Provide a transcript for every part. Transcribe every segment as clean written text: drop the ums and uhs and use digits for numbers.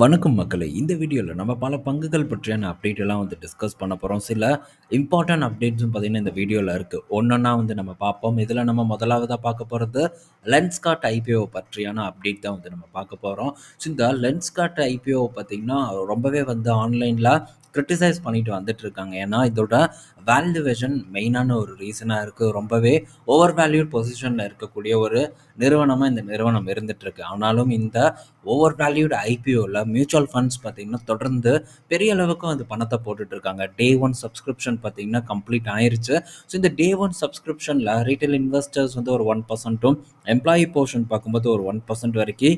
வணக்கம் மக்களே! இந்த வீடியோல நம்ம பல பங்குகள் பற்றியான அப்டேட் எல்லாம் டிஸ்கஸ் பண்ண போறோம். சில இம்பார்ட்டன்ட் அப்டேட்ஸும் பார்த்தீங்கன்னா, இந்த வீடியோல இருக்கு. ஒன்னொன்னா நம்ம பார்ப்போம். இதுல நம்ம முதலாவதா பார்க்க போறது லென்ஸ்கார்ட் ஐபிஓ பற்றியான அப்டேட் தான் நம்ம பார்க்க போறோம். ஸோ இந்த லென்ஸ்கார்ட் ஐபிஓ பார்த்தீங்கன்னா, ரொம்பவே ஆன்லைன்ல கிரிட்டிசைஸ் பண்ணிட்டு வந்துட்டு இருக்காங்க. ஏன்னா, இதோட வேல்யூவேஷன் மெயினான ஒரு ரீசனா இருக்கு. ரொம்பவே ஓவர் வேல்யூட் பொசிஷன்ல இருக்கக்கூடிய ஒரு நிறுவனமா இந்த நிறுவனம் இருந்துட்டு இருக்கு. ஆனாலும் இந்த ஓவர் வேல்யூடு ஐபிஓவில் மியூச்சுவல் ஃபண்ட்ஸ் பார்த்தீங்கன்னா தொடர்ந்து பெரிய அளவுக்கு பணத்தை போட்டுட்டு இருக்காங்க. டே ஒன் சப்ஸ்கிரிப்ஷன் பார்த்தீங்கன்னா கம்ப்ளீட் ஆயிருச்சு. ஸோ இந்த டே ஒன் சப்ஸ்கிரிப்ஷனில் ரீட்டைல் இன்வெஸ்டர்ஸ் ஒரு 1%ம் எம்ப்ளாயி போர்ஷன் பார்க்கும்போது ஒரு 1% வரைக்கும்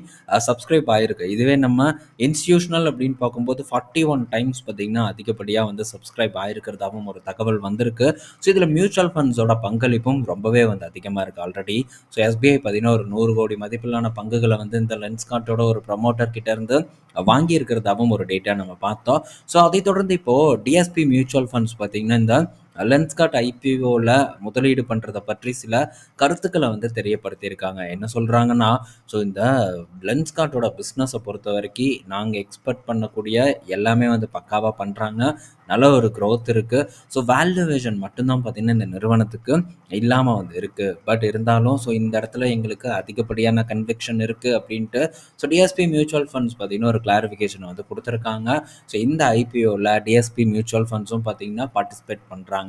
சப்ஸ்கிரைப் ஆயிருக்கு. இதுவே நம்ம இன்ஸ்டியூஷனல் அப்படின்னு பார்க்கும்போது 41 டைம்ஸ் பார்த்தீங்கன்னா அதிகப்படியாக சப்ஸ்கிரைப் ஆயிருக்கிறதாகவும் ஒரு தகவல் வந்திருக்கு. ஸோ இதில் மியூச்சுவல் ஃபண்ட்ஸோட பங்களிப்பும் ரொம்பவே அதிகமாக இருக்குது ஆல்ரெடி. ஸோ எஸ்பிஐ பார்த்தீங்கன்னா ஒரு 100 கோடி மதிப்பிலான பங்குகளை இந்த லென்ஸ்கார்ட்டோட ஒரு ப்ரமோட்டர் கிட்ட இருந்து வாங்கி இருக்கிறதாவும் ஒரு டேட்டா நம்ம பார்த்தோம். ஸோ அதை தொடர்ந்து இப்போ டிஎஸ்பி மியூச்சுவல் ஃபண்ட்ஸ் பார்த்தீங்கன்னா இந்த லென்ஸ்கார்ட் ஐபிஓவில் முதலீடு பண்ணுறதை பற்றி சில கருத்துக்களை தெரியப்படுத்தியிருக்காங்க. என்ன சொல்கிறாங்கன்னா, ஸோ இந்த லென்ஸ்கார்ட்டோட பிஸ்னஸை பொறுத்த வரைக்கும் நாங்கள் எக்ஸ்பெக்ட் பண்ணக்கூடிய எல்லாமே பக்காவாக பண்ணுறாங்க. நல்ல ஒரு க்ரோத் இருக்குது. ஸோ வேல்யூவேஷன் மட்டும்தான் பார்த்தீங்கன்னா இந்த நிறுவனத்துக்கு இல்லாமல் இருக்குது. பட் இருந்தாலும் ஸோ இந்த இடத்துல எங்களுக்கு அதிகப்படியான கன்விக்ஷன் இருக்குது அப்படின்ட்டு ஸோ டிஎஸ்பி மியூச்சுவல் ஃபண்ட்ஸ் பார்த்தீங்கன்னா ஒரு கிளாரிஃபிகேஷன் கொடுத்துருக்காங்க. ஸோ இந்த ஐபிஓவில் டிஎஸ்பி மியூச்சுவல் ஃபண்ட்ஸும் பார்த்தீங்கன்னா பார்ட்டிசிபேட் பண்ணுறாங்க.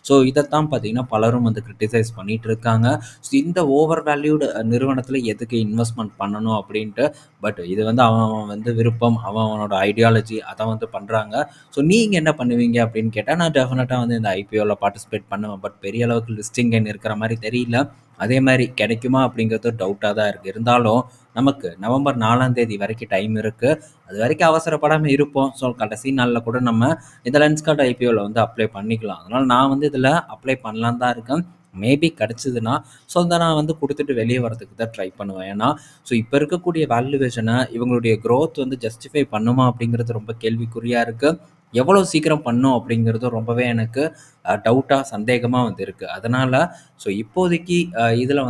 ஸோ இதைத்தான் பார்த்தீங்கன்னா பலரும் கிரிட்டிசைஸ் பண்ணிட்டு இருக்காங்க. ஸோ இந்த ஓவர் வேல்யூடு நிறுவனத்தில் எதுக்கு இன்வெஸ்ட்மெண்ட் பண்ணணும் அப்படின்ட்டு. பட் இது அவன் விருப்பம், அவனோட ஐடியாலஜி அதை பண்ணுறாங்க. ஸோ நீங்கள் என்ன பண்ணுவீங்க அப்படின்னு கேட்டால், நான் டெஃபினட்டாக இந்த ஐபிஓவில் பார்ட்டிசிபேட் பண்ணுவேன். பட் பெரிய அளவுக்கு லிஸ்டிங் எண் இருக்கிற மாதிரி தெரியல. அதே மாதிரி கிடைக்குமா அப்படிங்கிறது டவுட்டாக தான் இருக்குது. இருந்தாலும் நமக்கு நவம்பர் 4ஆம் தேதி வரைக்கும் டைம் இருக்குது. அது வரைக்கும் அவசரப்படாமல் இருப்போம். ஸோ கடைசி நாளில் கூட நம்ம இந்த லென்ஸ்கார்ட் ஐபிஓவில் அப்ளை பண்ணிக்கலாம். அதனால் நான் இதில் அப்ளை பண்ணலான் தான் இருக்கேன். மேபி கிடச்சிதுன்னா ஸோ நான் கொடுத்துட்டு வெளியே வரதுக்கு தான் ட்ரை பண்ணுவேன். ஏன்னா ஸோ இப்போ இருக்கக்கூடிய வேல்யூவேஷனை இவங்களுடைய க்ரோத் ஜஸ்டிஃபை பண்ணுமா அப்படிங்கிறது ரொம்ப கேள்விக்குறியாக இருக்குது. எவ்வளோ சீக்கிரம் பண்ணும் அப்படிங்கிறது ரொம்பவே எனக்கு டவுட்டாக சந்தேகமாக இருக்குது. அதனால் ஸோ இப்போதைக்கு இதில்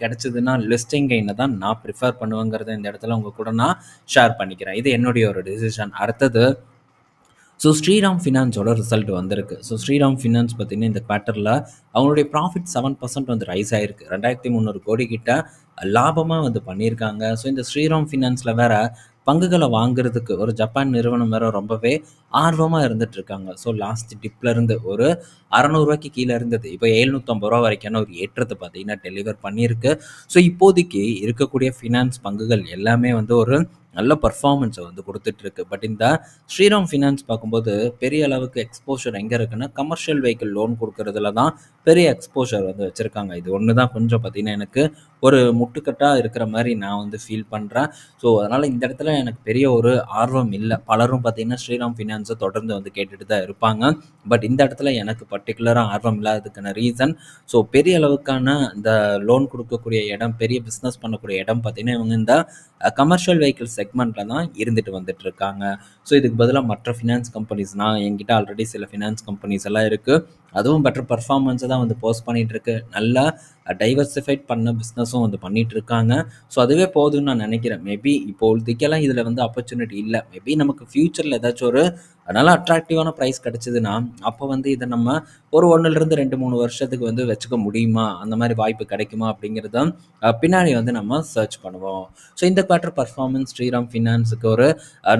கிடச்சிதுன்னா லிஸ்டிங் கெயினை தான் நான் ப்ரிஃபர் பண்ணுவேங்கிறத இந்த இடத்துல உங்கள் கூட நான் ஷேர் பண்ணிக்கிறேன். இது என்னுடைய ஒரு டிசிஷன். அடுத்தது ஸோ ஸ்ரீராம் ஃபினான்ஸோட ரிசல்ட் வந்திருக்கு. ஸோ ஸ்ரீராம் ஃபினான்ஸ் பார்த்தீங்கன்னா இந்த குவார்ட்டரில் அவங்களுடைய ப்ராஃபிட் 7% ரைஸ் ஆகிருக்கு. 2300 கோடி கிட்ட லாபமாக பண்ணியிருக்காங்க. ஸோ இந்த ஸ்ரீராம் ஃபினான்ஸில் வேற பங்குகளை வாங்குறதுக்கு ஒரு ஜப்பான் நிறுவனம் வேற ரொம்பவே ஆர்வமாக இருந்துட்டு இருக்காங்க. ஸோ லாஸ்ட் டிப்லேருந்து ஒரு 600 ரூபாய்க்கு கீழே இருந்தது. இப்போ 750 ரூபா வரைக்கான ஒரு ஏற்றத்தை பார்த்தீங்கன்னா டெலிவர் பண்ணியிருக்கு. ஸோ இப்போதைக்கு இருக்கக்கூடிய ஃபினான்ஸ் பங்குகள் எல்லாமே ஒரு நல்ல பர்ஃபார்மன்ஸை கொடுத்துட்ருக்கு. பட் இந்த ஸ்ரீராம் ஃபினான்ஸ் பார்க்கும்போது பெரிய அளவுக்கு எக்ஸ்போஷர் எங்கே இருக்குன்னா, கமர்ஷியல் வெஹிக்கிள் லோன் கொடுக்கறதுல தான் பெரிய எக்ஸ்போஷர் வச்சுருக்காங்க. இது ஒன்று தான் கொஞ்சம் பார்த்திங்கன்னா எனக்கு ஒரு முட்டுக்கட்டாக இருக்கிற மாதிரி நான் ஃபீல் பண்ணுறேன். ஸோ அதனால் இந்த இடத்துல எனக்கு பெரிய ஒரு ஆர்வம் இல்லை. பலரும் பார்த்திங்கன்னா ஸ்ரீராம் ஃபினான்ஸை தொடர்ந்து கேட்டுட்டு தான் இருப்பாங்க. பட் இந்த இடத்துல எனக்கு பர்டிகுலராக ஆர்வம் இல்லாததுக்கான ரீசன், ஸோ பெரிய அளவுக்கான இந்த லோன் கொடுக்கக்கூடிய இடம், பெரிய பிஸ்னஸ் பண்ணக்கூடிய இடம் பார்த்திங்கன்னா இவங்க இந்த கமர்ஷியல் வெஹிக்கிள் செக்மெண்ட்டில் தான் இருந்துட்டு வந்துட்டு இருக்காங்க. ஸோ இதுக்கு பதிலாக மற்ற ஃபினான்ஸ் கம்பெனிஸ், நான் என்கிட்ட ஆல்ரெடி சில ஃபினான்ஸ் கம்பெனிஸ் எல்லாம் இருக்குது. அதுவும் பெட்டர் பர்ஃபார்மன்ஸை தான் போஸ்ட் பண்ணிகிட்டு இருக்கு. நல்லா டைவர்சிஃபைட் பண்ண பிஸ்னஸும் பண்ணிகிட்டு இருக்காங்க. ஸோ அதுவே போதும்னு நான் நினைக்கிறேன். மேபி இப்போதைக்கெல்லாம் இதில் ஆப்பர்ச்சுனிட்டி இல்லை. மேபி நமக்கு ஃப்யூச்சரில் ஏதாச்சும் ஒரு நல்லா அட்ராக்டிவான ப்ரைஸ் கிடச்சிதுன்னா அப்போ இதை நம்ம ஒரு 1லேருந்து 2-3 வருஷத்துக்கு வச்சுக்க முடியுமா, அந்த மாதிரி வாய்ப்பு கிடைக்குமா அப்படிங்கிறத பின்னாடி நம்ம சர்ச் பண்ணுவோம். ஸோ இந்த குவார்ட்டர் பர்ஃபார்மன்ஸ் ஸ்ரீராம் ஃபினான்ஸுக்கு ஒரு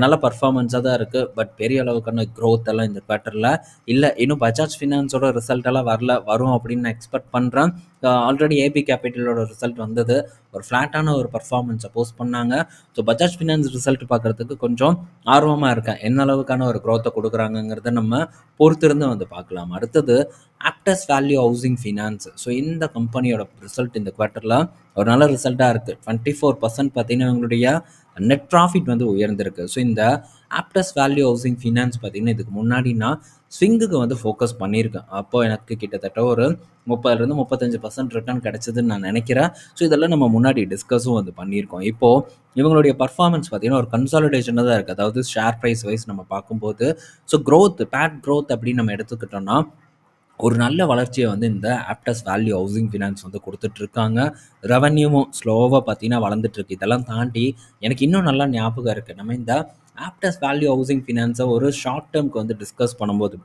நல்ல பர்ஃபார்மன்ஸாக தான் இருக்குது. பட் பெரிய அளவுக்கான க்ரோத் எல்லாம் இந்த குவார்ட்டரில் இல்லை. இன்னும் பஜாஜ் ஃபினான்ஸோட ரிசல்ட் எல்லாம் வரும் அப்படின்னு நான் எக்ஸ்பெக்ட் பண்ணுறேன். ஆல்ரெடி ஏபி கேபிட்டலோட ரிசல்ட் வந்தது. ஒரு ஃப்ளாட்டான ஒரு பர்ஃபார்மன்ஸை போஸ்ட் பண்ணாங்க. ஸோ பஜாஜ் ஃபினான்ஸ் ரிசல்ட் பார்க்குறதுக்கு கொஞ்சம் ஆர்வமாக இருக்கேன். என்ன அளவுக்கான ஒரு க்ரோத்தை கொடுக்குறாங்கங்கிறத நம்ம பொறுத்திருந்து பார்க்கலாம். அடுத்தது Aptus value housing finance. So இந்த கம்பெனியோட ரிசல்ட் இந்த குவார்ட்டரில் ஒரு நல்ல ரிசல்ட்டாக இருக்குது. 24% பார்த்தீங்கன்னா இவங்களுடைய நெட் ப்ராஃபிட் உயர்ந்திருக்கு. ஸோ இந்த ஆப்டஸ் வேல்யூ ஹவுசிங் ஃபினான்ஸ் பார்த்தீங்கன்னா இதுக்கு முன்னாடி நான் ஸ்விங்குக்கு ஃபோக்கஸ் பண்ணியிருக்கேன். அப்போது எனக்கு கிட்டத்தட்ட ஒரு 30-35% ரிட்டர்ன் கிடச்சிதுன்னு நான் நினைக்கிறேன். ஸோ இதெல்லாம் நம்ம முன்னாடி டிஸ்கஸும் பண்ணியிருக்கோம். இப்போது இவங்களுடைய பர்ஃபார்மன்ஸ் பார்த்தீங்கன்னா ஒரு கன்சாலிடேஷனாக தான் இருக்குது. அதாவது ஷேர் ப்ரைஸ் வைஸ் நம்ம பார்க்கும்போது ஸோ பேட் க்ரோத் அப்படின்னு நம்ம எடுத்துக்கிட்டோம்னா ஒரு நல்ல வளர்ச்சியை இந்த ஆப்டஸ் வேல்யூ ஹவுசிங் ஃபினான்ஸ் கொடுத்துட்ருக்காங்க. ரெவன்யூவும் ஸ்லோவாக பார்த்தீங்கன்னா வளர்ந்துட்டுருக்கு. இதெல்லாம் தாண்டி எனக்கு இன்னும் நல்லா ஞாபகம் இருக்குது. நம்ம இந்த ஆப்டஸ் வேல்யூ ஹவுசிங் ஃபினான்ஸை ஒரு ஷார்ட் டேர்ம்க்கு வந்து டிஸ்கஸ் பண்ணும்போது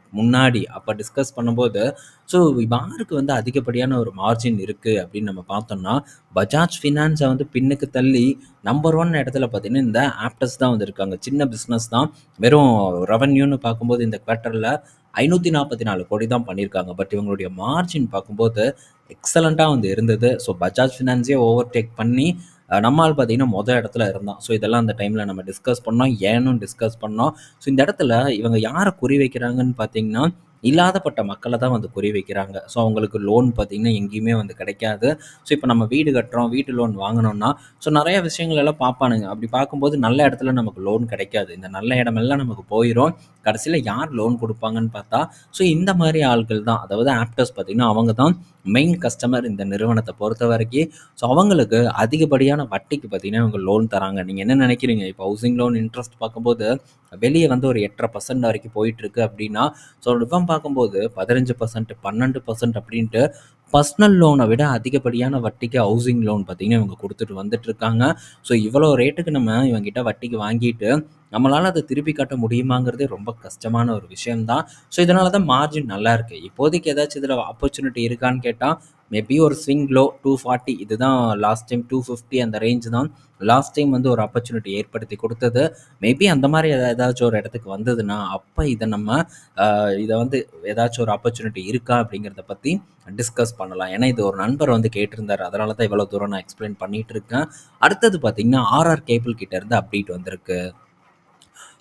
அப்போ டிஸ்கஸ் பண்ணும்போது ஸோ யாருக்கு வந்து அதிகப்படியான ஒரு மார்ஜின் இருக்குது அப்படின்னு நம்ம பார்த்தோம்னா பஜாஜ் ஃபினான்ஸை வந்து பின்னுக்கு தள்ளி நம்பர் ஒன் இடத்துல பார்த்தீங்கன்னா இந்த ஆப்டஸ் தான் வந்து இருக்காங்க. சின்ன பிஸ்னஸ் தான், வெறும் ரெவன்யூன்னு பார்க்கும்போது இந்த குவார்ட்டரில் 544 கோடி தான் பண்ணியிருக்காங்க. பட் இவங்களுடைய மார்ஜின் பார்க்கும்போது எக்ஸலண்ட்டாக வந்து இருந்தது. ஸோ பஜாஜ் ஃபினான்ஸே ஓவர்டேக் பண்ணி நம்மால் பார்த்தீங்கன்னா இடத்துல இருந்தான். ஸோ இதெல்லாம் அந்த டைமில் நம்ம டிஸ்கஸ் பண்ணோம், ஏனும் டிஸ்கஸ் பண்ணோம். ஸோ இந்த இடத்துல இவங்க யாரை குறி வைக்கிறாங்கன்னு பார்த்தீங்கன்னா இல்லாதப்பட்ட மக்களை தான் வந்து குறி வைக்கிறாங்க. ஸோ அவங்களுக்கு லோன் பார்த்தீங்கன்னா எங்கேயுமே வந்து கிடைக்காது. ஸோ இப்போ நம்ம வீடு கட்டுறோம், வீட்டு லோன் வாங்கினோம்னா ஸோ நிறைய விஷயங்கள் எல்லாம் பார்ப்பானுங்க. அப்படி பார்க்கும்போது நல்ல இடத்துல நமக்கு லோன் கிடைக்காது. இந்த நல்ல இடமெல்லாம் நமக்கு போயிடும். கடைசியில் யார் லோன் கொடுப்பாங்கன்னு பார்த்தா ஸோ இந்த மாதிரி ஆட்கள் தான், அதாவது ஆப்டர்ஸ் பார்த்தீங்கன்னா அவங்க தான் மெயின் கஸ்டமர் இந்த நிறுவனத்தை பொறுத்த வரைக்கும். ஸோ அவங்களுக்கு அதிகப்படியான வட்டிக்கு பார்த்தீங்கன்னா இவங்க லோன் தராங்க. நீங்கள் என்ன நினைக்கிறீங்க? இப்போ ஹவுசிங் லோன் இன்ட்ரெஸ்ட் பார்க்கும்போது வெளியே வந்து ஒரு 8.5% வரைக்கும் போயிட்டுருக்கு அப்படின்னா ஸோ இவன் பார்க்கும்போது 15%, 12% அப்படின்ட்டு பர்சனல் லோனை விட அதிகப்படியான வட்டிக்கு ஹவுசிங் லோன் பார்த்தீங்கன்னா இவங்க கொடுத்துட்டு வந்துட்டு இருக்காங்க. ஸோ இவ்வளோ ரேட்டுக்கு நம்ம இவங்ககிட்ட வட்டிக்கு வாங்கிட்டு நம்மளால் அதை திருப்பி காட்ட முடியுமாங்கிறதே ரொம்ப கஷ்டமான ஒரு விஷயம்தான். ஸோ இதனால தான் மார்ஜின் நல்லா இருக்குது. இப்போதைக்கு ஏதாச்சும் இதில் ஆப்பர்ச்சுனிட்டி இருக்கான்னு கேட்டால் மேபி ஒரு ஸ்விங் லோ 240, இதுதான் லாஸ்ட் டைம் 250 அந்த ரேஞ்ச் தான் லாஸ்ட் டைம் வந்து ஒரு ஆப்பர்ச்சுனிட்டி ஏற்படுத்தி கொடுத்தது. மேபி அந்த மாதிரி ஏதாச்சும் ஒரு இடத்துக்கு வந்ததுன்னா அப்போ இதை நம்ம இதை வந்து ஏதாச்சும் ஒரு ஆப்பர்ச்சுனிட்டி இருக்கா அப்படிங்கிறத பற்றி டிஸ்கஸ் பண்ணலாம். ஏன்னா இது ஒரு நண்பர் வந்து கேட்டிருந்தார், அதனால தான் இவ்வளோ தூரம் நான் எக்ஸ்பிளைன் பண்ணிட்டு இருக்கேன். அடுத்தது பார்த்தீங்கன்னா ஆர்ஆர் கேபிள் கிட்ட இருந்து அப்டேட் வந்திருக்கு.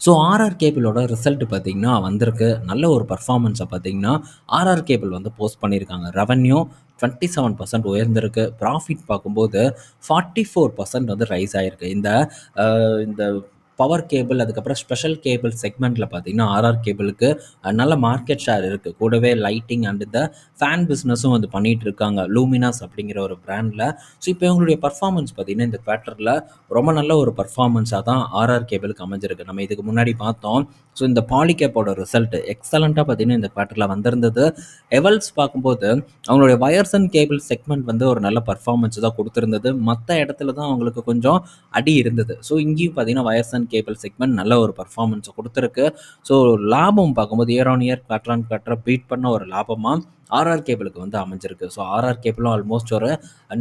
ஸோ ஆர்ஆர் கேபிளோட ரிசல்ட் பார்த்தீங்கன்னா வந்திருக்கு. நல்ல ஒரு பர்ஃபார்மன்ஸை பார்த்தீங்கன்னா ஆர்ஆர் கேபிள் வந்து போஸ்ட் பண்ணியிருக்காங்க. ரெவன்யூ 27% உயர்ந்திருக்கு. ப்ராஃபிட் பார்க்கும்போது 44% வந்து ரைஸ் ஆகிருக்கு. இந்த பவர் கேபிள் அதுக்கப்புறம் ஸ்பெஷல் கேபிள் செக்மெண்ட்டில் பார்த்தீங்கன்னா ஆர்ஆர் கேபிளுக்கு நல்ல மார்க்கெட் ஷேர் இருக்குது. கூடவே லைட்டிங் அண்ட் இந்த ஃபேன் பிஸ்னஸும் வந்து பண்ணிகிட்டு இருக்காங்க லூமினாஸ் அப்படிங்கிற ஒரு பிராண்டில். ஸோ இப்போ இவங்களுடைய பர்ஃபார்மன்ஸ் பார்த்தீங்கன்னா இந்த குவார்ட்டரில் ரொம்ப நல்ல ஒரு பர்ஃபார்மன்ஸாக தான் ஆர்ஆர் கேபிளுக்கு அமைஞ்சிருக்கு. நம்ம இதுக்கு முன்னாடி பார்த்தோம். ஸோ இந்த பாலிகேப்போட ரிசல்ட் எக்ஸலண்ட்டாக பார்த்தீங்கன்னா இந்த குவார்ட்டரில் வந்திருந்தது. எவல்ஸ் பார்க்கும்போது அவங்களுடைய வயர்ஸ் அண்ட் கேபிள் செக்மெண்ட் வந்து ஒரு நல்ல பர்ஃபார்மன்ஸ் தான் கொடுத்துருந்தது. மற்ற இடத்துல தான் அவங்களுக்கு கொஞ்சம் அடி இருந்தது. ஸோ இங்கேயும் பார்த்தீங்கன்னா வயர்ஸ் அண்ட் கேபிள் செக்மெண்ட் நல்ல ஒரு பர்ஃபார்மன்ஸை கொடுத்துருக்கு. ஸோ லாபம் பார்க்கும்போது year on year quarter on quarter beat பண்ண ஒரு லாபமாக ஆர்ஆர் கேபிளுக்கு வந்து அமைஞ்சிருக்கு. ஸோ ஆர்ஆர் கேபிளும் ஆல்மோஸ்ட் ஒரு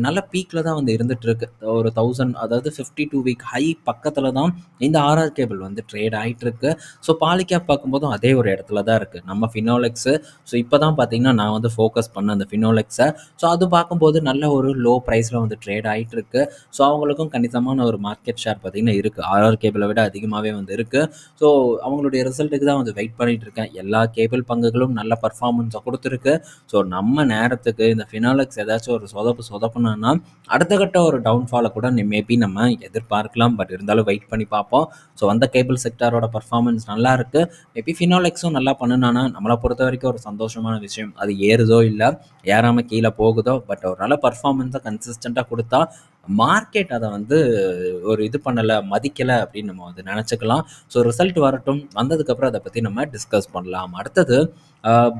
நல்ல பீக்கில் தான் வந்து இருந்துட்டு இருக்கு. ஒரு 1000, அதாவது 52 வீக் ஹை பக்கத்தில் தான் இந்த ஆர்ஆர் கேபிள் வந்து ட்ரேட் ஆகிட்டு இருக்கு. ஸோ பாலிகேப் பார்க்கும்போதும் அதே ஒரு இடத்துல தான் இருக்குது. நம்ம ஃபினோலெக்ஸு ஸோ இப்போ தான் பார்த்தீங்கன்னா நான் வந்து ஃபோக்கஸ் பண்ண அந்த ஃபினோலெக்ஸை. ஸோ அது பார்க்கும்போது நல்ல ஒரு லோ ப்ரைஸில் வந்து ட்ரேட் ஆகிட்டு இருக்கு. ஸோ அவங்களுக்கும் கணிசமான ஒரு மார்க்கெட் ஷேர் பார்த்தீங்கன்னா இருக்குது. ஆர்ஆர் கேபிளை விட அதிகமாகவே வந்து இருக்குது. ஸோ அவங்களுடைய ரிசல்ட்டுக்கு தான் வந்து வெயிட் பண்ணிட்டு இருக்கேன். எல்லா கேபிள் பங்குகளும் நல்ல பர்ஃபார்மன்ஸை கொடுத்துருக்கு. ஸோ நம்ம நேரத்துக்கு இந்த ஃபினாலெக்ஸ் ஏதாச்சும் ஒரு சொதப்புனா அடுத்த கட்ட ஒரு டவுன்ஃபாலை கூட மேபி நம்ம எதிர்பார்க்கலாம். பட் இருந்தாலும் வெயிட் பண்ணி பார்ப்போம். ஸோ அந்த கேபிள் செக்டாரோட பர்ஃபார்மன்ஸ் நல்லா இருக்குது. மேபி ஃபினாலெக்ஸும் நல்லா பண்ணுனானா நம்மளை பொறுத்த வரைக்கும் ஒரு சந்தோஷமான விஷயம். அது ஏறுதோ இல்லை ஏறாமல் கீழே போகுதோ, பட் ஒரு நல்ல பர்ஃபார்மன்ஸை கன்சிஸ்டண்ட்டாக கொடுத்தா மார்க்கெட் அதை வந்து ஒரு இது பண்ணலை, மதிக்கலை அப்படின்னு நம்ம வந்து நினச்சிக்கலாம். ஸோ ரிசல்ட் வரட்டும், வந்ததுக்கப்புறம் அதை பற்றி நம்ம டிஸ்கஸ் பண்ணலாம். அடுத்தது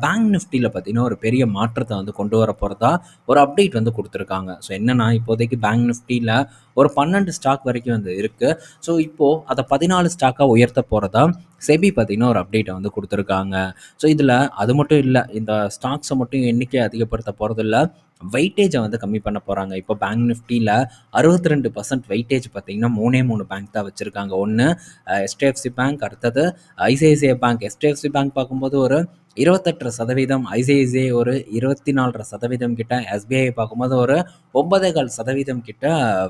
பேங்க் நிஃப்டியில் பார்த்தீங்கன்னா ஒரு பெரிய மாற்றத்தை வந்து கொண்டு வர போகிறதா ஒரு அப்டேட் வந்து கொடுத்துருக்காங்க. ஸோ என்னென்னா இப்போதைக்கு பேங்க் நிஃப்டியில் ஒரு 12 ஸ்டாக் வரைக்கும் வந்து இருக்குது. ஸோ இப்போது அதை 14 ஸ்டாக்காக உயர்த்த போகிறதா செபி பார்த்தீங்கன்னா ஒரு அப்டேட்டை வந்து கொடுத்துருக்காங்க. ஸோ இதில் அது மட்டும் இல்லை, இந்த ஸ்டாக்ஸை மட்டும் எண்ணிக்கை அதிகப்படுத்த போகிறதில்ல, வெயிட்டேஜை வந்து கம்மி பண்ண போகிறாங்க. இப்போ பேங்க் நிஃப்டியில் 62% வெயிட்டேஜ் பார்த்தீங்கன்னா 3 பேங்க் தான் வச்சுருக்காங்க. ஒன்று HDFC பேங்க், அடுத்தது ICICI பேங்க். HDFC பேங்க் பார்க்கும்போது ஒரு 28%, ICICI ஒரு 24% கிட்ட, SBI பார்க்கும்போது ஒரு 9.5% கிட்ட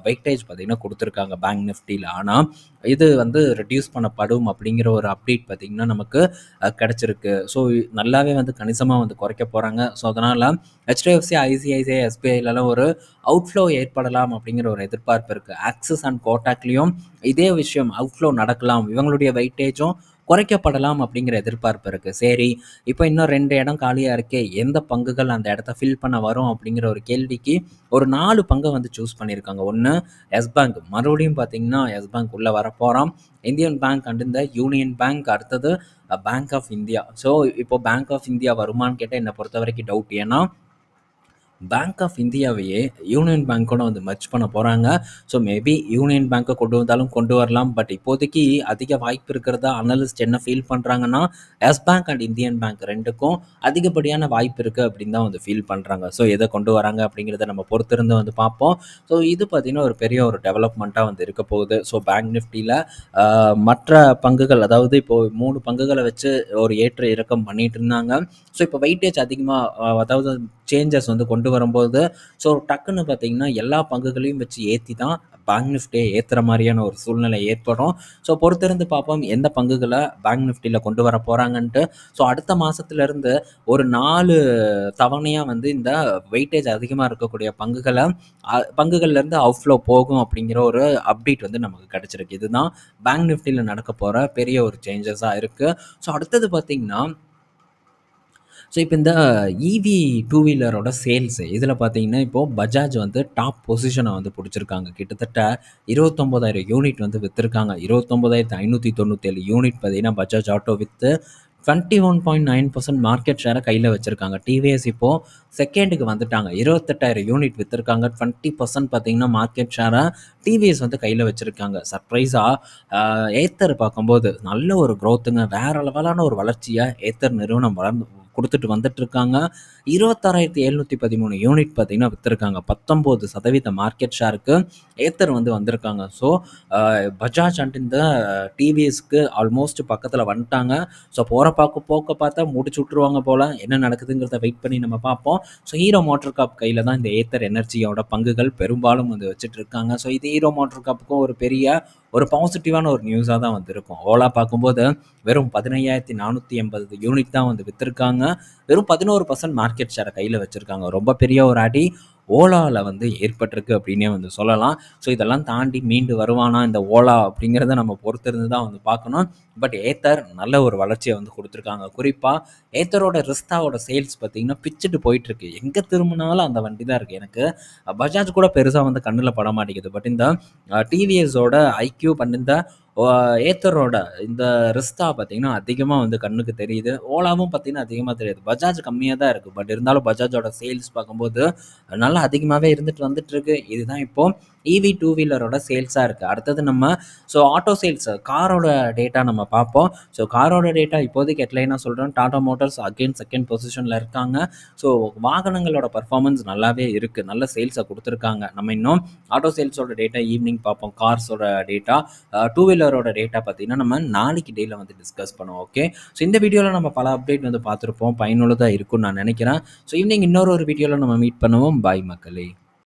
வெயிட்டேஜ் பார்த்தீங்கன்னா கொடுத்துருக்காங்க பேங்க் நிஃப்டியில். ஆனால் இது வந்து ரெடியூஸ் பண்ணப்படும் அப்படிங்கிற ஒரு அப்டேட் பார்த்திங்கன்னா நமக்கு கிடச்சிருக்கு. ஸோ நல்லாவே வந்து கணிசமாக வந்து குறைக்க போகிறாங்க. ஸோ அதனால் HDFC, ICICI, SBIலலாம் ஒரு அவுட்ஃப்ளோ ஏற்படலாம் அப்படிங்கிற ஒரு எதிர்பார்ப்பு இருக்குது. ஆக்சிஸ் அண்ட் கோட்டாக்லேயும் இதே விஷயம் அவுட்ஃப்ளோ நடக்கலாம், இவங்களுடைய வெயிட்டேஜும் குறைக்கப்படலாம் அப்படிங்கிற எதிர்பார்ப்பு இருக்குது. சரி, இப்போ இன்னும் 2 இடம் காலியாக இருக்கே, எந்த பங்குகள் அந்த இடத்த ஃபில் பண்ண வரும் அப்படிங்கிற ஒரு கேள்விக்கு ஒரு 4 பங்கை வந்து சூஸ் பண்ணியிருக்காங்க. ஒன்று எஸ் பேங்க், மறுபடியும் பார்த்தீங்கன்னா எஸ் பேங்க் உள்ளே வரப்போகிறோம். இந்தியன் பேங்க் அண்ட் இந்த யூனியன் பேங்க், அடுத்தது பேங்க் ஆஃப் இந்தியா. ஸோ இப்போ பேங்க் ஆஃப் இந்தியா வருமானு கேட்டால் என்னை பொறுத்த வரைக்கும் டவுட். ஏன்னா பேங்க் ஆஃப் இந்தியாவையே யூனியன் பேங்க்கோட வந்து மெர்ஜ் பண்ண போகிறாங்க. ஸோ மேபி யூனியன் பேங்க்கை கொண்டு வந்தாலும் கொண்டு வரலாம். பட் இப்போதைக்கு அதிக வாய்ப்பு இருக்கிறதா அனலிஸ்ட் என்ன ஃபீல் பண்ணுறாங்கன்னா, எஸ் பேங்க் அண்ட் இந்தியன் பேங்க் ரெண்டுக்கும் அதிகப்படியான வாய்ப்பு இருக்குது அப்படின்னு தான் வந்து ஃபீல் பண்ணுறாங்க. ஸோ எதை கொண்டு வராங்க அப்படிங்கிறத நம்ம பொறுத்திருந்து வந்து பார்ப்போம். ஸோ இது பார்த்திங்கன்னா ஒரு பெரிய ஒரு டெவலப்மெண்ட்டாக வந்து இருக்க போகுது. ஸோ பேங்க் நிஃப்டியில் மற்ற பங்குகள், அதாவது இப்போது 3 பங்குகளை வச்சு ஒரு ஏற்ற இறக்கம் பண்ணிட்டு இருந்தாங்க. ஸோ இப்போ வெயிட்டேஜ் அதிகமாக, அதாவது சேஞ்சஸ் வந்து கொண்டு வரும்போது, ஸோ டக்குன்னு பார்த்தீங்கன்னா எல்லா பங்குகளையும் வச்சு ஏற்றி தான் பேங்க் நிஃப்டியை ஏற்றுற மாதிரியான ஒரு சூழ்நிலை ஏற்படும். ஸோ பொறுத்திருந்து பார்ப்போம் எந்த பங்குகளை பேங்க் நிஃப்டியில் கொண்டு வர போகிறாங்கன்ட்டு. ஸோ அடுத்த மாதத்துலேருந்து ஒரு 4 தவணையாக வந்து இந்த வெயிட்டேஜ் அதிகமாக இருக்கக்கூடிய பங்குகள்லேருந்து அவுட்ஃப்ளோ போகும் அப்படிங்கிற ஒரு அப்டேட் வந்து நமக்கு கிடச்சிருக்கு. இதுதான் பேங்க் நிஃப்டியில் நடக்க போகிற பெரிய ஒரு சேஞ்சஸாக இருக்குது. ஸோ அடுத்தது பார்த்திங்கன்னா, ஸோ இப்போ இந்த இவி டூ வீலரோட சேல்ஸு இதில் பார்த்தீங்கன்னா இப்போது பஜாஜ் வந்து டாப் பொசிஷனை வந்து பிடிச்சிருக்காங்க. கிட்டத்தட்ட 29,000 யூனிட் வந்து விற்றுருக்காங்க. 29,597 யூனிட் பார்த்தீங்கன்னா பஜாஜ் ஆட்டோ விற்று 21.9% மார்க்கெட் ஷேரை கையில் வச்சுருக்காங்க. டிவிஎஸ் இப்போது செகண்டுக்கு வந்துட்டாங்க. 28,000 யூனிட் விற்றுருக்காங்க. 20% பார்த்தீங்கன்னா மார்க்கெட் ஷேரை டிவிஎஸ் வந்து கையில் வச்சுருக்காங்க. சர்ப்ரைஸாக ஏத்தர் பார்க்கும்போது நல்ல ஒரு க்ரோத்துங்க, வேறு லெவலான ஒரு வளர்ச்சியை ஏத்தர் நிறுவனம் கொடுத்துட்டு வந்துட்டுருக்காங்க. 26,713 யூனிட் பார்த்தீங்கன்னா விற்றுருக்காங்க. 19% மார்க்கெட் ஷேருக்கு ஏத்தர் வந்து வந்திருக்காங்க. ஸோ பஜாஜ் அண்ட் இந்த டிவிஎஸ்க்கு ஆல்மோஸ்ட் பக்கத்தில் வந்துட்டாங்க. ஸோ போக்க பார்த்தா முடிச்சு விட்ருவாங்க போல். என்ன நடக்குதுங்கிறத வெயிட் பண்ணி நம்ம பார்ப்போம். ஸோ ஹீரோ மோட்டார் காப் கையில் தான் இந்த ஏத்தர் எனர்ஜியோட பங்குகள் பெரும்பாலும் வந்து வச்சுட்டு இருக்காங்க. ஸோ இது ஹீரோ மோட்டார் காப்புக்கும் ஒரு பாசிட்டிவான ஒரு நியூஸாக தான் வந்து இருக்கும். ஓலா பார்க்கும்போது வெறும் 15,480 யூனிட் தான் வந்து விற்றுருக்காங்க. வெறும் 11% மார்க்கெட் ஷேரை கையில் வச்சுருக்காங்க. ரொம்ப பெரிய ஒரு அடி ஓலாவில் வந்து ஏற்பட்டிருக்கு அப்படின்னே வந்து சொல்லலாம். ஸோ இதெல்லாம் தாண்டி மீண்டு வருவானா இந்த ஓலா அப்படிங்கிறத நம்ம பொறுத்திருந்து தான் வந்து பார்க்கணும். பட் ஏத்தர் நல்ல ஒரு வளர்ச்சியை வந்து கொடுத்துருக்காங்க. குறிப்பாக ஏத்தரோட ரிஸ்தாவோட சேல்ஸ் பார்த்திங்கன்னா பிச்சுட்டு போயிட்டுருக்கு. எங்கே திரும்பினாலும் அந்த வண்டி தான் இருக்குது. எனக்கு பஜாஜ் கூட பெருசாக வந்து கண்ணில் பட மாட்டேங்குது. பட் இந்த டிவிஎஸோட ஐக்யூ பண்ணிருந்த ஏத்தரோட இந்த ரிஸ்தா பார்த்திங்கன்னா அதிகமாக வந்து கண்ணுக்கு தெரியுது. ஓலாவும் பார்த்திங்கன்னா அதிகமாக தெரியுது. பஜாஜ் கம்மியாக தான் இருக்குது. பட் இருந்தாலும் பஜாஜோட சேல்ஸ் பார்க்கும்போது நல்லா அதிகமாகவே வந்துட்டுருக்கு. இதுதான் இப்போது இவி டூ வீலரோட சேல்ஸாக இருக்குது. அடுத்தது நம்ம ஆட்டோ சேல்ஸ் காரோட டேட்டா நம்ம பார்ப்போம். காரோட டேட்டா இப்போதைக்கு ஹெட்லைனாக சொல்கிறோம். டாடா மோட்டார்ஸ் அகெயின் செகண்ட் பொசிஷனில் இருக்காங்க. வாகனங்களோட பர்ஃபார்மன்ஸ் நல்லாவே இருக்குது. நல்ல சேல்ஸை கொடுத்துருக்காங்க. நம்ம இன்னும் ஆட்டோ சேல்ஸோட டேட்டா ஈவினிங் பார்ப்போம். கார்ஸோட டேட்டா, டூ வீலரோட டேட்டா பார்த்திங்கன்னா நம்ம நாளைக்கு டேயில் வந்து டிஸ்கஸ் பண்ணுவோம். ஓகே, இந்த வீடியோவில் நம்ம பல அப்டேட் வந்து பார்த்துருப்போம். பயனுள்ளதாக இருக்கும்னு நான் நினைக்கிறேன். ஈவினிங் இன்னொரு வீடியோவில் நம்ம மீட் பண்ணுவோம். பாய் மக்களே.